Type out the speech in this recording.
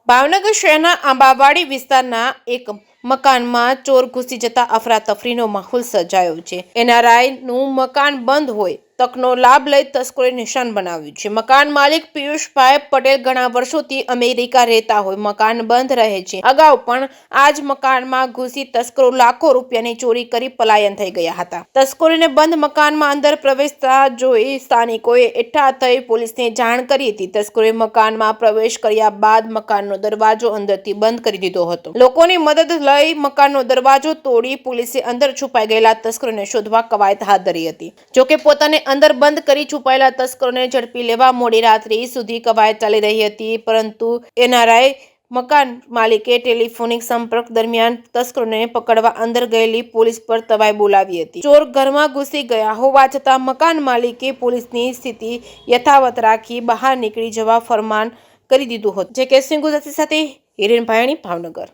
ભાવનગર શહેરના આંબાવાડી વિસ્તારના એક મકાનમાં ચોર ઘૂસી જતા અફરાતફરીનો માહોલ સર્જાયો છે। એનઆરઆઈનું મકાન બંધ હોય તકનો લાભ લઈ તસ્કરોએ નિશાન બનાવ્યું છે। મકાન માલિક પિયુષભાઈ પટેલ ઘણા વર્ષોથી અમેરિકા રહેતા હોય મકાન બંધ રહે છે। અગાઉ પણ આ જ મકાનમાં ઘૂસી તસ્કરો લાખો રૂપિયાની ચોરી કરી પલાયન થઈ ગયા હતા। તસ્કરોને બંધ મકાનમાં અંદર પ્રવેશતા જોઈ સ્થાનિકોએ એકઠા થઈ પોલીસને જાણ કરી હતી। તસ્કરોએ મકાનમાં પ્રવેશ કર્યા બાદ મકાનનો દરવાજો અંદરથી બંધ કરી દીધો હતો। લોકોની મદદ લઈ મકાનનો દરવાજો તોડી પોલીસે અંદર છુપાઈ ગયેલા તસ્કરોને શોધવા કવાયત હાથ ધરી હતી। જોકે પોતાને અંદર બંધ કરી છુપાયેલા તસ્કરોને ઝડપી લેવા મોડી રાત્રિ સુધી કવાયત ચાલી રહી હતી, પરંતુ એનઆરઆઈ મકાન માલિકે ટેલિફોનિક સંપર્ક દરમિયાન તસ્કરોને પકડવા અંદર ગયેલી પોલીસ પર તવાઈ બોલાવી હતી। ચોર ઘરમાં ઘૂસી ગયા હોવા છતાં મકાન માલિકે પોલીસની સ્થિતિ યથાવત રાખી બહાર નીકળી જવા ફરમાન કરી દીધું હતું। જે કે સિંહ ગુજરાતી સાથે હિરેન ભાયણી, ભાવનગર।